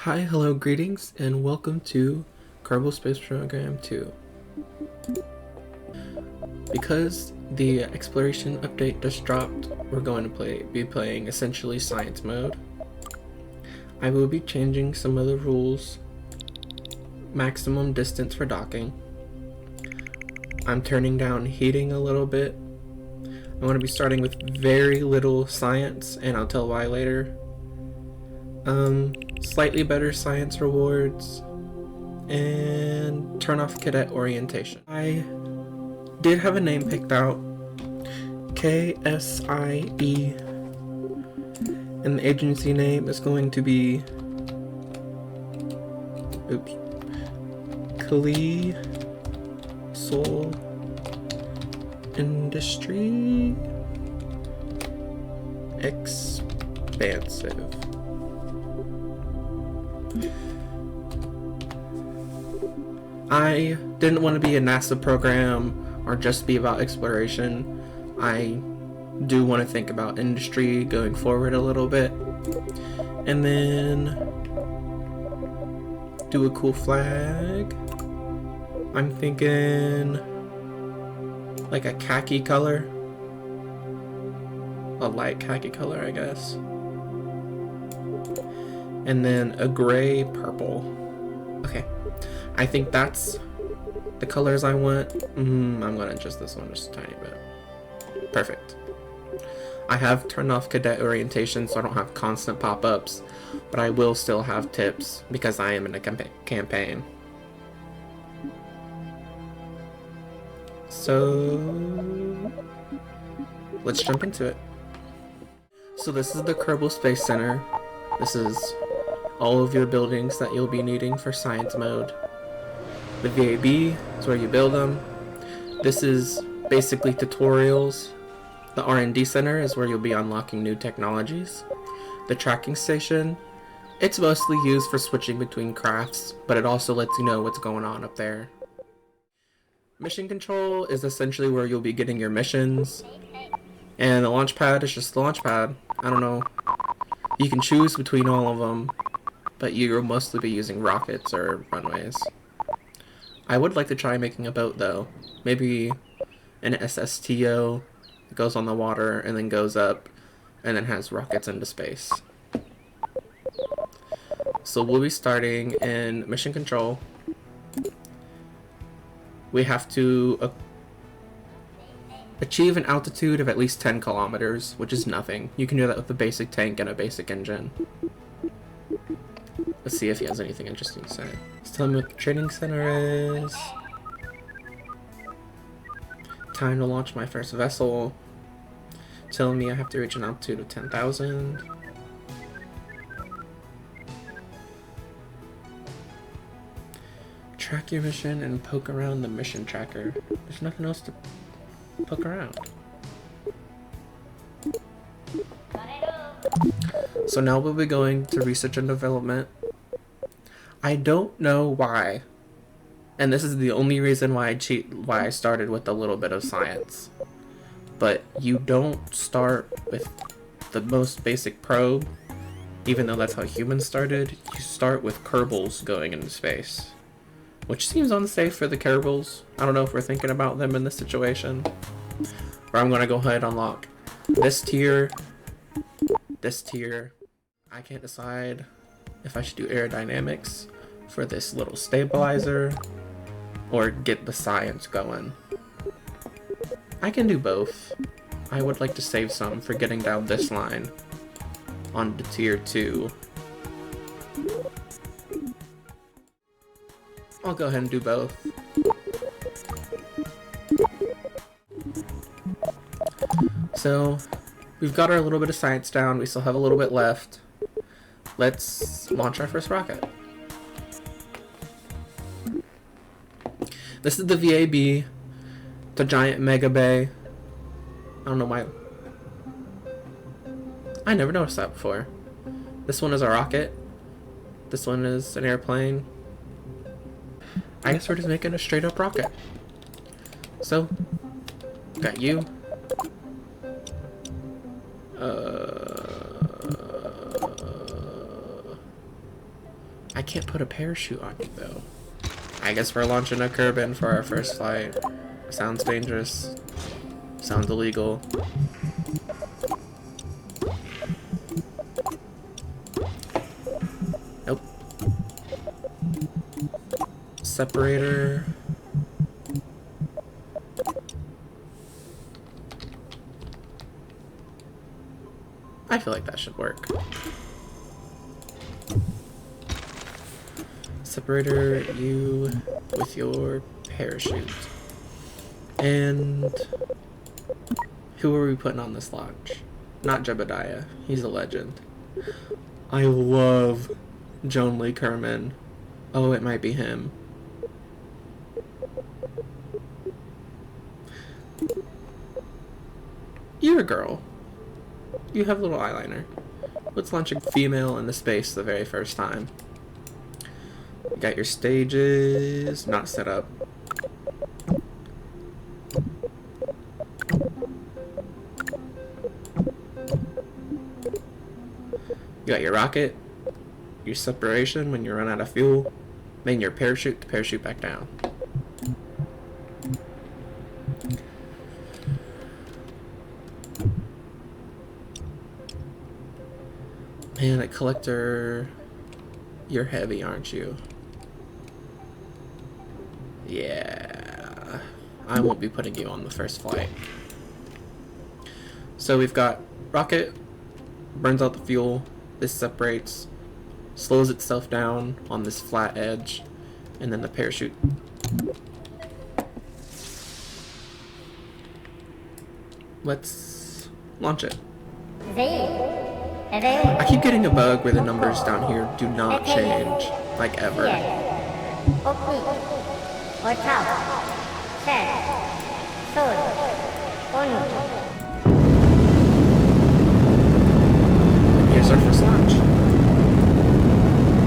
Hi, hello, greetings, and welcome to Kerbal Space Program 2. Because the exploration update just dropped, we're going to be playing essentially science mode. I will be changing some of the rules. Maximum distance for docking. I'm turning down heating a little bit. I'm going to be starting with very little science, and I'll tell why later. Slightly better science rewards, and turn off cadet orientation. I did have a name picked out, KSIE, and the agency name is going to be, Kerbal Industry Expansive. I didn't want to be a NASA program or just be about exploration. I do want to think about industry going forward a little bit. And then do a cool flag. I'm thinking like a khaki color. A light khaki color, I guess. And then a gray purple. Okay. I think that's the colors I want. I'm gonna adjust this one just a tiny bit. Perfect. I have turned off cadet orientation so I don't have constant pop-ups, but I will still have tips because I am in a campaign. So let's jump into it. So this is the Kerbal Space Center. This is all of your buildings that you'll be needing for science mode. The VAB is where you build them. This is basically tutorials. The R&D center is where you'll be unlocking new technologies. The tracking station, it's mostly used for switching between crafts, but it also lets you know what's going on up there. Mission control is essentially where you'll be getting your missions. And the launch pad is just the launch pad. I don't know. You can choose between all of them, but you'll mostly be using rockets or runways. I would like to try making a boat though. Maybe an SSTO that goes on the water and then goes up and then has rockets into space. So we'll be starting in mission control. We have to achieve an altitude of at least 10 kilometers, which is nothing. You can do that with a basic tank and a basic engine. Let's see if he has anything interesting to say. Just tell me what the training center is. Time to launch my first vessel. Telling me I have to reach an altitude of 10,000. Track your mission and poke around the mission tracker. There's nothing else to poke around. So now we'll be going to research and development. I don't know why, and this is the only reason why I started with a little bit of science. But you don't start with the most basic probe, even though that's how humans started. You start with Kerbals going into space, which seems unsafe for the Kerbals. I don't know if we're thinking about them in this situation. But I'm gonna go ahead and unlock this tier, this tier. I can't decide if I should do aerodynamics for this little stabilizer or get the science going. I can do both. I would like to save some for getting down this line on the tier 2. I'll go ahead and do both. So we've got our little bit of science down. We still have a little bit left. Let's launch our first rocket. This is the VAB, the giant mega bay. I don't know why. I never noticed that before. This one is a rocket. This one is an airplane. I guess we're just making a straight up rocket. So, got you. I can't put a parachute on you though. I guess we're launching a Kerbin for our first flight. Sounds dangerous. Sounds illegal. Nope. Separator. I feel like that should work. Separator, you with your parachute. And who are we putting on this launch? Not Jebediah. He's a legend. I love Joan Lee Kerman. Oh, it might be him. You're a girl. You have a little eyeliner. Let's launch a female into space the very first time. You got your stages not set up. You got your rocket, your separation when you run out of fuel, then your parachute to parachute back down. Man, a collector, you're heavy, aren't you? Yeah, I won't be putting you on the first flight. So we've got rocket, burns out the fuel, this separates, slows itself down on this flat edge, and then the parachute. Let's launch it. I keep getting a bug where the numbers down here do not change, like ever. Here's our first launch.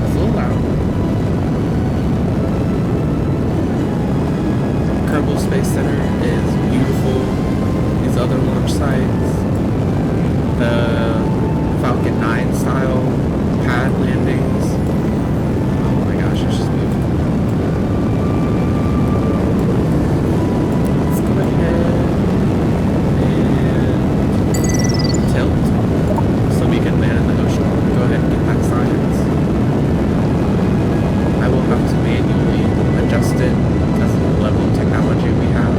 It's a little loud. Kerbal Space Center is beautiful. These other launch sites, the Falcon 9 style pad landings. Oh my gosh, it's just beautiful. Let's go ahead and tilt so we can land in the ocean. Go ahead and get that science. I will have to manually adjust it because of the level of technology we have.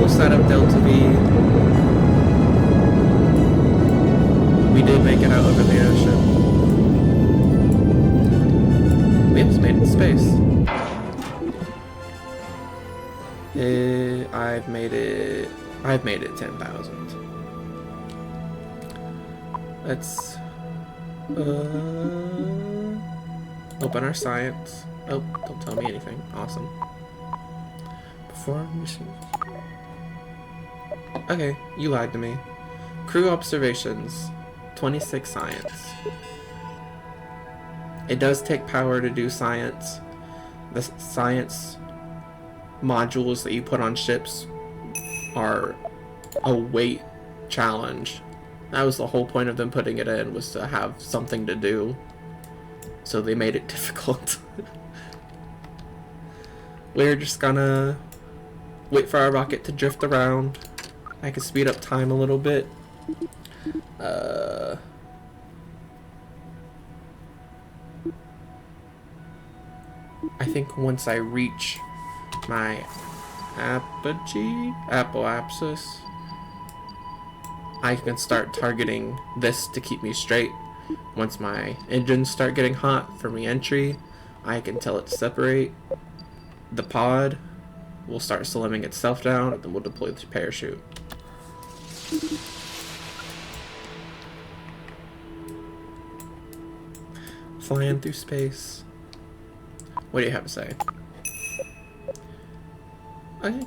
Set up Delta V. We did make it out over the ocean. We almost made it to space. I've made it 10,000. Let's open our science. Oh, don't tell me anything. Awesome. Perform mission. Okay, you lied to me. Crew observations, 26 science. It does take power to do science. The science modules that you put on ships are a weight challenge. That was the whole point of them putting it in, was to have something to do. So they made it difficult. We're just gonna wait for our rocket to drift around. I can speed up time a little bit. I think once I reach my apoapsis, I can start targeting this to keep me straight. Once my engines start getting hot for re-entry, I can tell it to separate. The pod will start slimming itself down, and then we'll deploy the parachute. Flying through space. What do you have to say? Okay.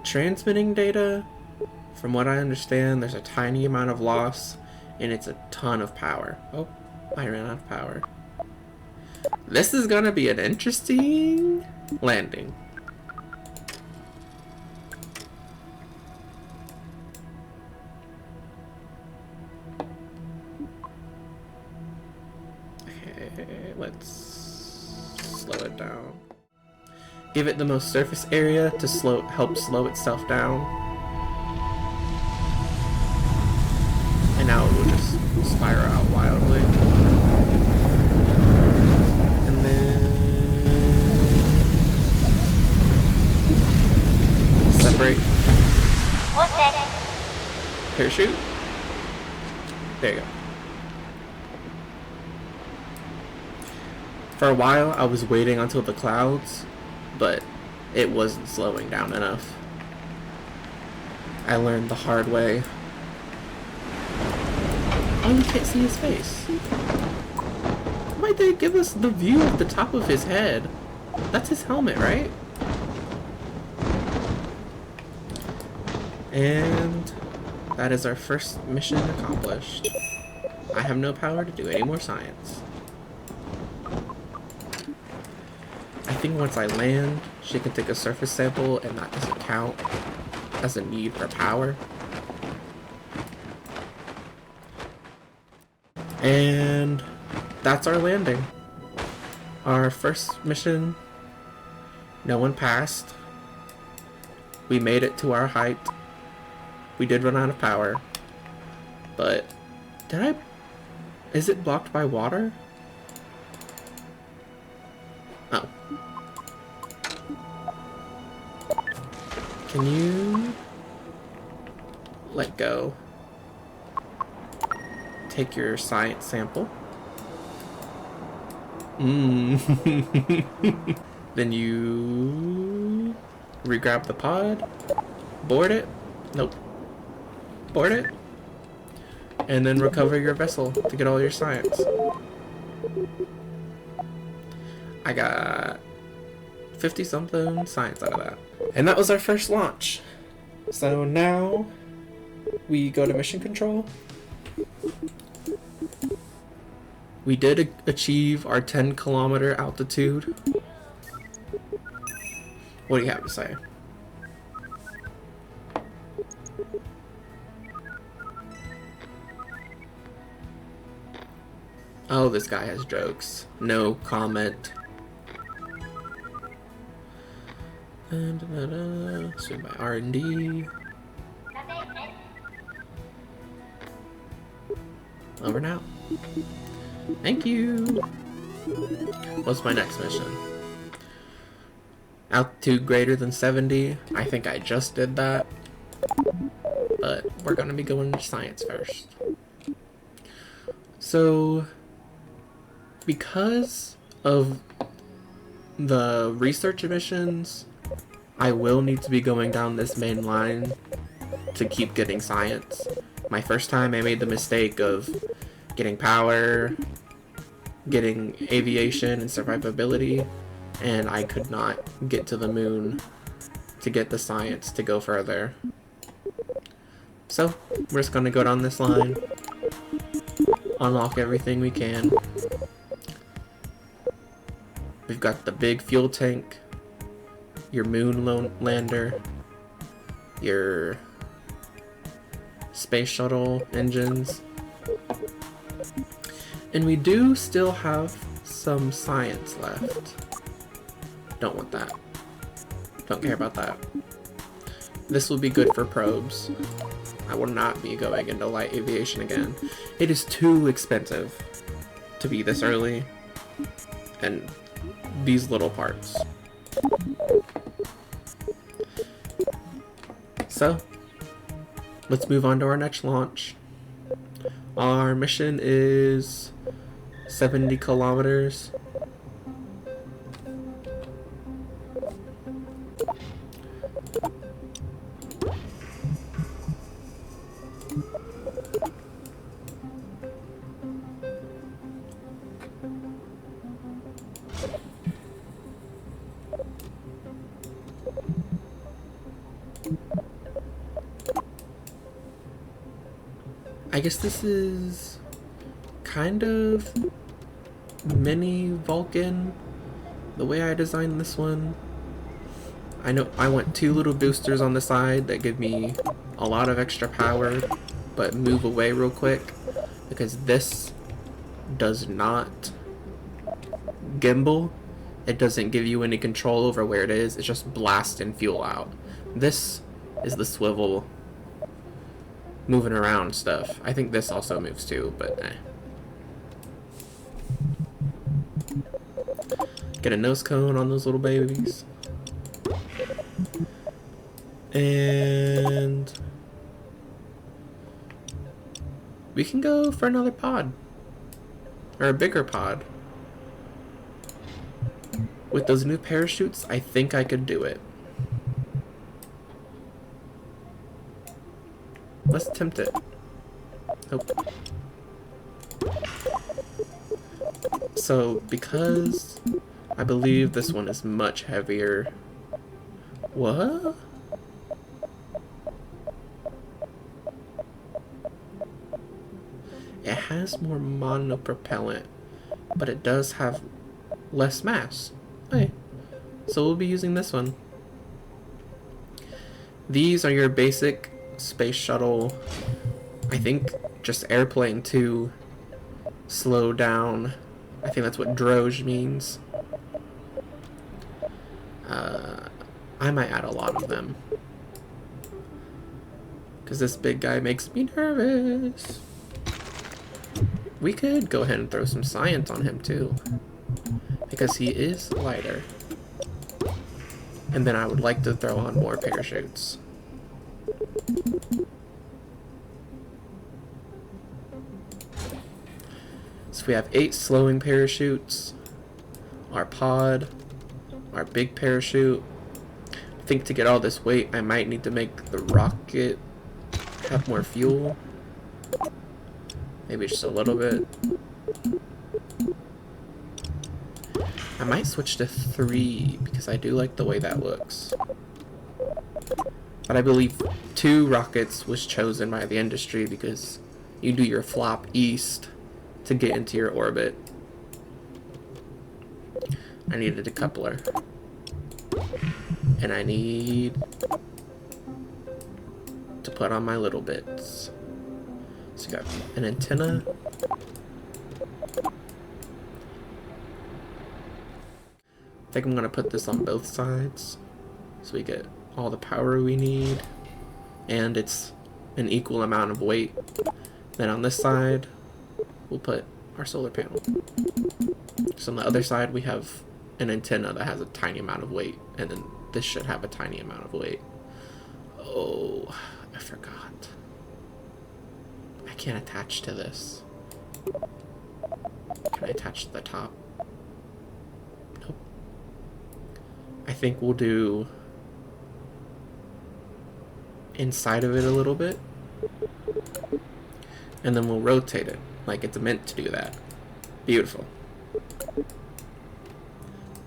Transmitting data, from what I understand, there's a tiny amount of loss, and it's a ton of power. Oh, I ran out of power. This is gonna be an interesting landing. let's slow it down. Give it the most surface area to help slow itself down. And now it will just spiral out wildly. And then separate. Parachute. There you go. For a while, I was waiting until the clouds, but it wasn't slowing down enough. I learned the hard way. Oh, you can't see his face. Why'd they give us the view of the top of his head? That's his helmet, right? And that is our first mission accomplished. I have no power to do any more science. I think once I land, she can take a surface sample and that doesn't count as a need for power. And that's our landing. Our first mission, no one passed. We made it to our height. We did run out of power. But, is it blocked by water? Oh. Can you let go? Take your science sample. Then you re-grab the pod, board it. Nope. Board it. And then recover your vessel to get all your science. I got 50-something science out of that. And that was our first launch. So now we go to mission control. We did achieve our 10-kilometer altitude. What do you have to say? Oh, this guy has jokes. No comment. Swim by R&D. Over now. Thank you. What's my next mission? Altitude greater than 70. I think I just did that. But we're gonna be going to science first. So, because of the research missions, I will need to be going down this main line to keep getting science. My first time I made the mistake of getting power, getting aviation and survivability, and I could not get to the moon to get the science to go further. So, we're just gonna go down this line, unlock everything we can. We've got the big fuel tank, your moon lander, your space shuttle engines, and we do still have some science left. Don't want that. Don't care about that. This will be good for probes. I will not be going into light aviation again. It is too expensive to be this early, and these little parts. So, let's move on to our next launch. Our mission is 70 kilometers. I guess this is kind of mini Vulcan, the way I designed this one. I know I want 2 little boosters on the side that give me a lot of extra power, but move away real quick, because this does not gimbal, it doesn't give you any control over where it is. It's just blasting fuel out. This is the swivel moving around stuff. I think this also moves too, but Get a nose cone on those little babies. And we can go for another pod. Or a bigger pod. With those new parachutes, I think I could do it. Let's attempt it. Nope. So, because I believe this one is much heavier. What? It has more monopropellant, but it does have less mass. Okay, so we'll be using this one. These are your basic space shuttle, I think just airplane to slow down. I think that's what droge means. I might add a lot of them, because this big guy makes me nervous. We could go ahead and throw some science on him too, because he is lighter. And then I would like to throw on more parachutes. So we have 8 slowing parachutes, our pod, our big parachute. I think to get all this weight, I might need to make the rocket have more fuel. Maybe just a little bit. I might switch to 3 because I do like the way that looks. But I believe 2 rockets was chosen by the industry because you do your flop east to get into your orbit. I needed a coupler. And I need to put on my little bits. So we got an antenna. I think I'm going to put this on both sides so we get all the power we need and it's an equal amount of weight. Then on this side we'll put our solar panel. So on the other side we have an antenna that has a tiny amount of weight, and then this should have a tiny amount of weight. Oh, I forgot. I can't attach to this. Can I attach to the top? Nope. I think we'll do inside of it a little bit, and then we'll rotate it like it's meant to do that. Beautiful.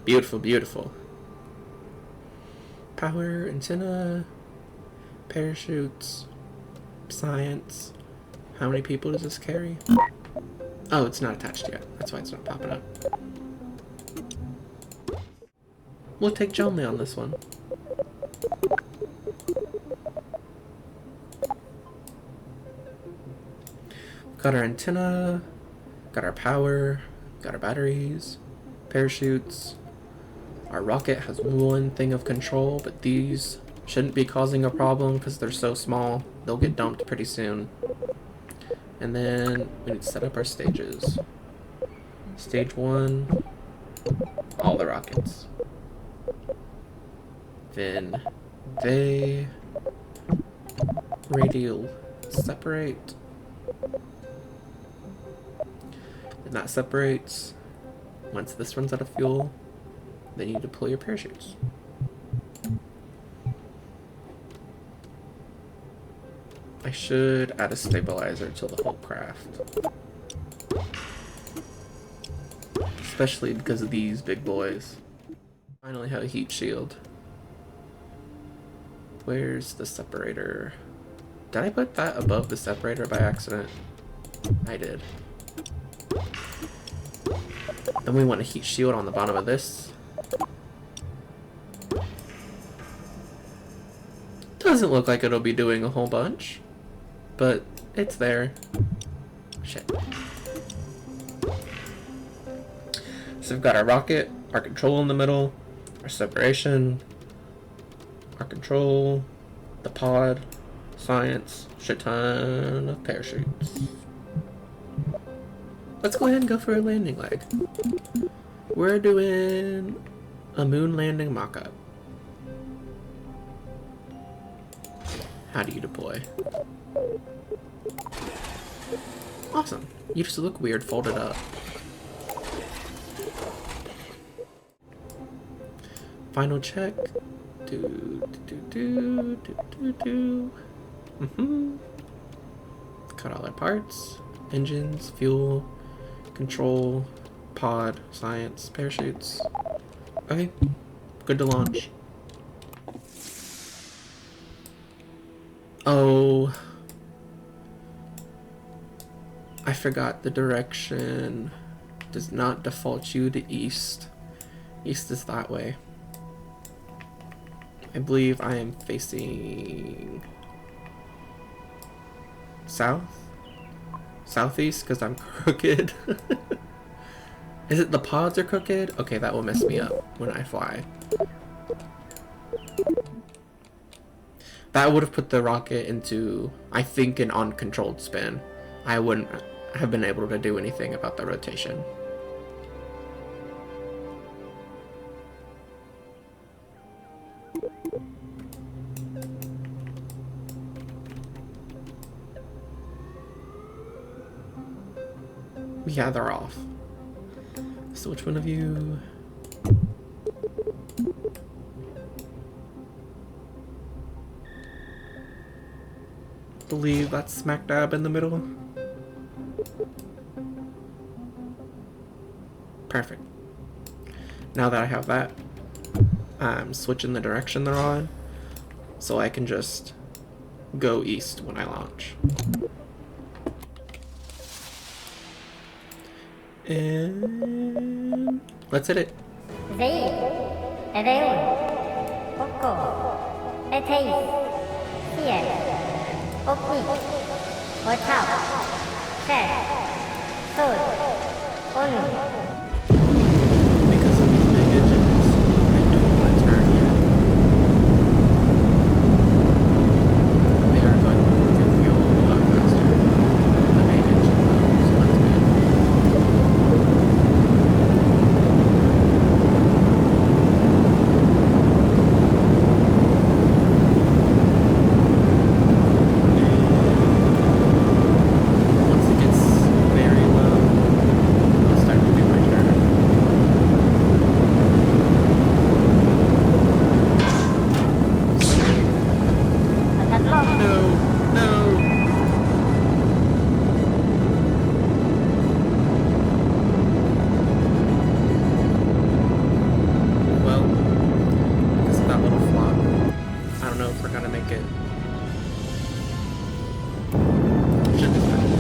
Beautiful, beautiful. Power, antenna, parachutes, science. How many people does this carry? Oh, it's not attached yet. That's why it's not popping up. We'll take Jonley on this one. Got our antenna, got our power, got our batteries, parachutes. Our rocket has one thing of control, but these shouldn't be causing a problem because they're so small. They'll get dumped pretty soon. And then we need to set up our stages. Stage 1, all the rockets. Then they radial separate. Then that separates. Once this runs out of fuel, then you deploy your parachutes. I should add a stabilizer to the whole craft. Especially because of these big boys. Finally have a heat shield. Where's the separator? Did I put that above the separator by accident? I did. Then we want a heat shield on the bottom of this. Doesn't look like it'll be doing a whole bunch, but it's there. Shit. So we've got our rocket, our control in the middle, our separation, our control, the pod, science, shit ton of parachutes. Let's go ahead and go for a landing leg. We're doing a moon landing mock-up. How do you deploy? Awesome. You just look weird folded up. Final check. Cut all our parts. Engines, fuel, control, pod, science, parachutes. Okay, good to launch. Oh, I forgot the direction does not default you to east. East is that way. I believe I am facing south? Southeast, because I'm crooked. Is it the pods are crooked? Okay, that will mess me up when I fly. That would have put the rocket into, I think, an uncontrolled spin. I wouldn't have been able to do anything about the rotation. Yeah, they're off. So which one of you? Believe that's smack dab in the middle. Perfect. Now that I have that, I'm switching the direction they're on so I can just go east when I launch. And let's hit it. Because of these big engines, I don't want to turn yet. They are going to move their fuel a lot faster than the main engine though, so that's good. Once it gets very low, I'll start to do my turn. No, no. Well, because of that little flop, I don't know if we're gonna make it. Should be fine.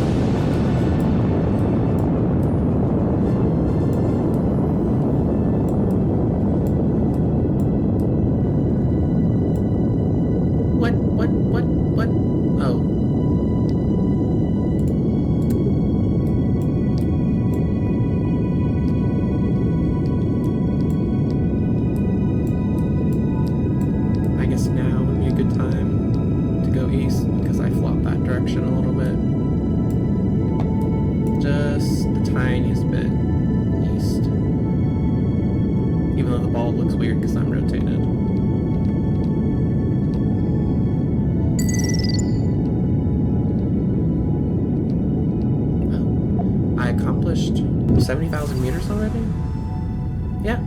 What? Oh. I guess now would be a good time to go east because I flopped that direction a little bit. Just the tiniest bit east. Even though the ball looks weird because I'm rotated. I accomplished 70,000 meters already? Yeah.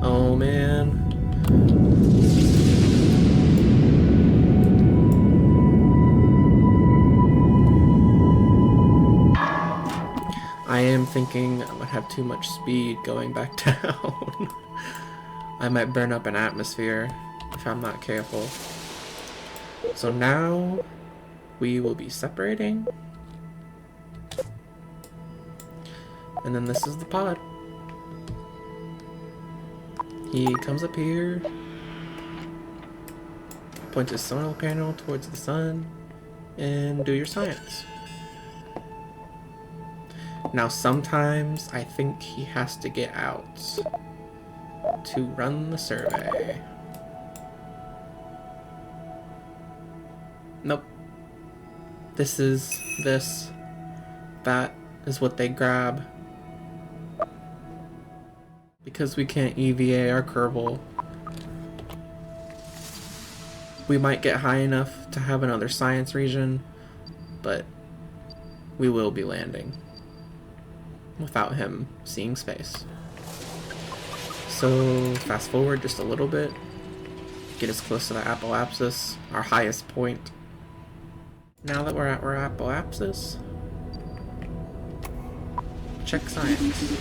Oh man. I am thinking I might have too much speed going back down. I might burn up an atmosphere if I'm not careful. So now we will be separating. And then this is the pod. He comes up here, points his solar panel towards the sun, and do your science. Now sometimes I think he has to get out to run the survey. Nope. This is this. That is what they grab. Because we can't EVA our Kerbal, we might get high enough to have another science region, but we will be landing without him seeing space. So fast forward just a little bit, get us close to the apoapsis, our highest point. Now that we're at our apoapsis, check science.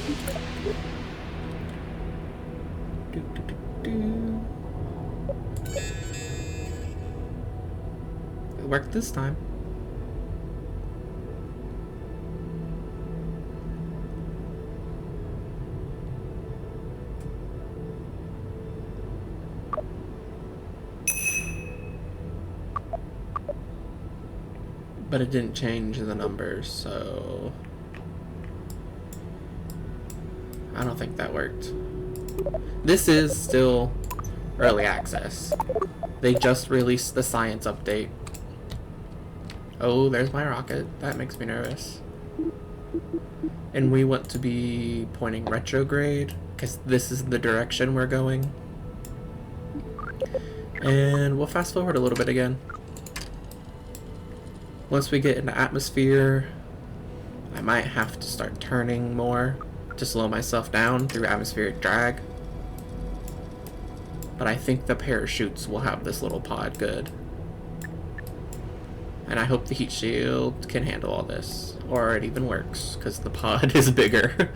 It worked this time. But it didn't change the numbers, so I don't think that worked. This is still early access. They just released the science update. Oh, there's my rocket. That makes me nervous. And we want to be pointing retrograde, because this is the direction we're going. And we'll fast forward a little bit again. Once we get into atmosphere, I might have to start turning more to slow myself down through atmospheric drag. But I think the parachutes will have this little pod good. And I hope the heat shield can handle all this. Or it even works, because the pod is bigger.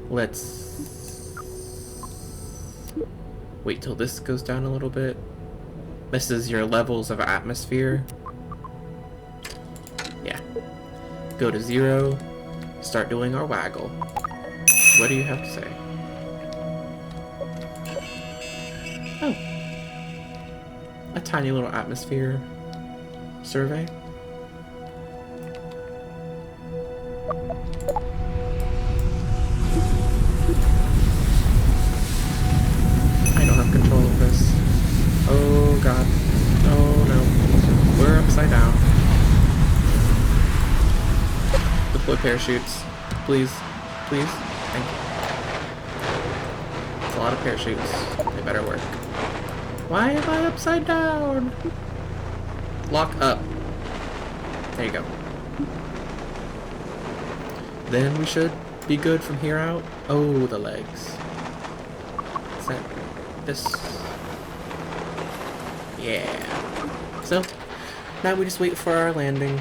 Let's wait till this goes down a little bit. This is your levels of atmosphere. Yeah. Go to 0. Start doing our waggle. What do you have to say? Oh. A tiny little atmosphere survey. I don't have control of this. Oh god. Oh no. We're upside down. Deploy parachutes. Please. Please. Thank you. It's a lot of parachutes. They better work. Why am I upside down? Lock up. There you go. Then we should be good from here out. Oh, the legs. Is that this? Yeah. So, now we just wait for our landing.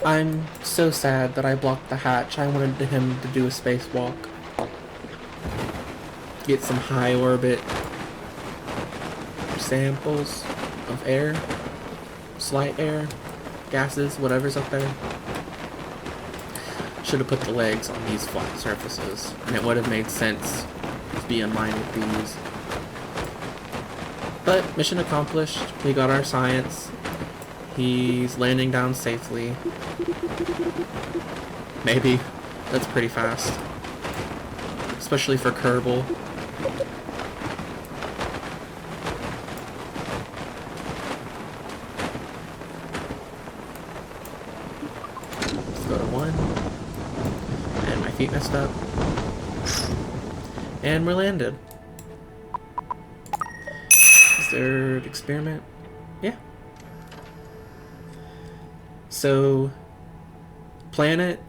I'm so sad that I blocked the hatch. I wanted him to do a spacewalk. Get some high orbit samples of air, slight air, gases, whatever's up there. Should have put the legs on these flat surfaces, and it would have made sense to be in line with these. But mission accomplished. We got our science. He's landing down safely. Maybe. That's pretty fast. Especially for Kerbal. Let's go to 1. And my feet messed up. And we're landed. Is there an experiment? Yeah. So, planet,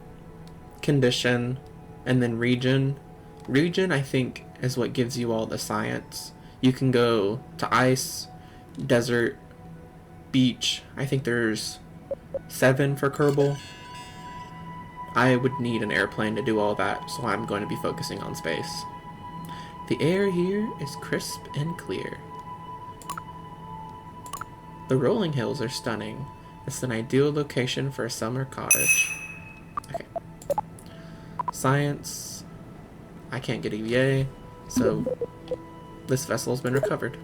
condition, and then region. Region, I think, is what gives you all the science. You can go to ice, desert, beach. I think there's 7 for Kerbal. I would need an airplane to do all that, so I'm going to be focusing on space. The air here is crisp and clear. The rolling hills are stunning. It's an ideal location for a summer cottage. Okay. Science. I can't get EVA, so this vessel's been recovered.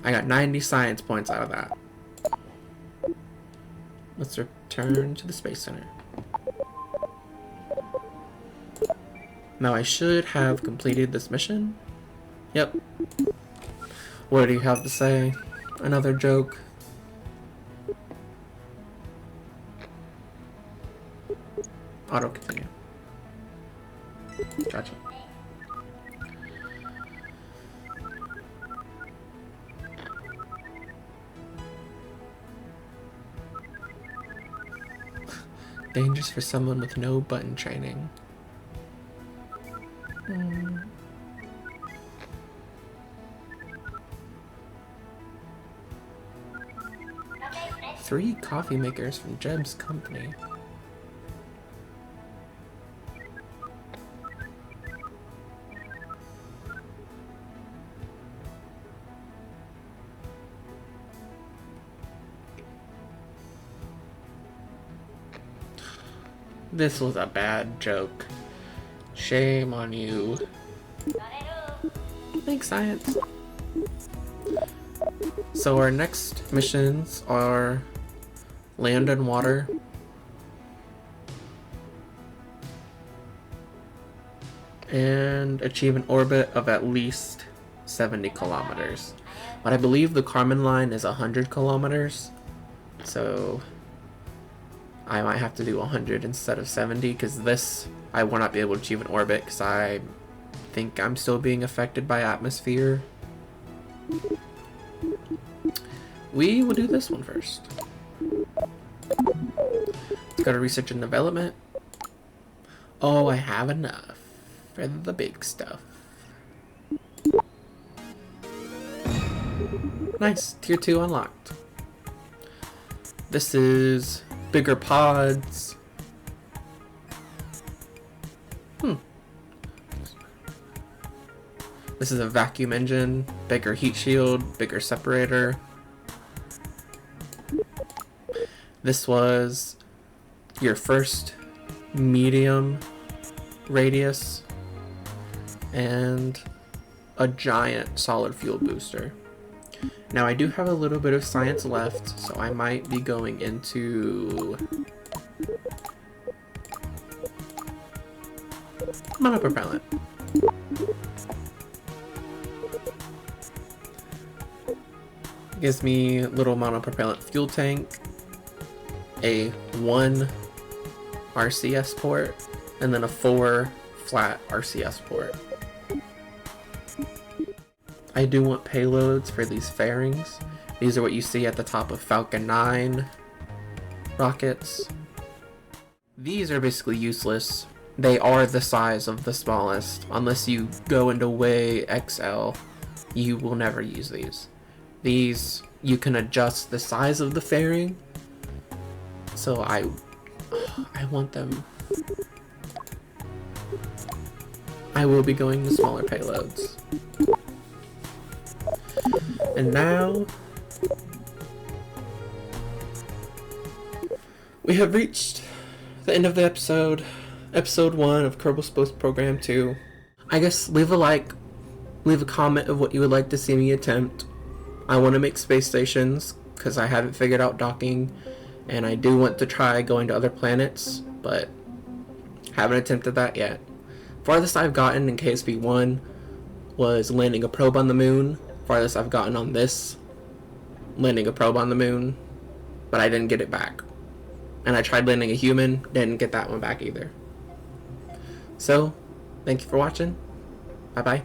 I got 90 science points out of that. Let's return to the Space Center. Now I should have completed this mission. Yep. What do you have to say? Another joke? Auto continue. Gotcha. Dangerous for someone with no button training. 3 coffee makers from Jeb's company. This was a bad joke. Shame on you. Thanks, science. So our next missions are land and water, and achieve an orbit of at least 70 kilometers. But I believe the Kármán line is 100 kilometers, so I might have to do 100 instead of 70, because this I will not be able to achieve an orbit because I think I'm still being affected by atmosphere. We will do this one first. Let's go to research and development. Oh, I have enough for the big stuff. Nice, tier 2 unlocked. This is bigger pods. This is a vacuum engine, bigger heat shield, bigger separator. This was your first medium radius and a giant solid fuel booster. Now I do have a little bit of science left, so I might be going into monopropellant. Gives me a little monopropellant fuel tank, a 1 RCS port, and then a 4 flat RCS port. I do want payloads for these fairings. These are what you see at the top of Falcon 9 rockets. These are basically useless. They are the size of the smallest. Unless you go into way XL, you will never use these. These, you can adjust the size of the fairing. So I want them. I will be going to smaller payloads. And now we have reached the end of the episode. Episode 1 of Kerbal Space Program 2. I guess leave a like, leave a comment of what you would like to see me attempt. I want to make space stations because I haven't figured out docking, and I do want to try going to other planets, but haven't attempted that yet. Farthest I've gotten in KSIE 1 was landing a probe on the moon. Farthest I've gotten on this, landing a probe on the moon, but I didn't get it back. And I tried landing a human, didn't get that one back either. So, thank you for watching. Bye bye.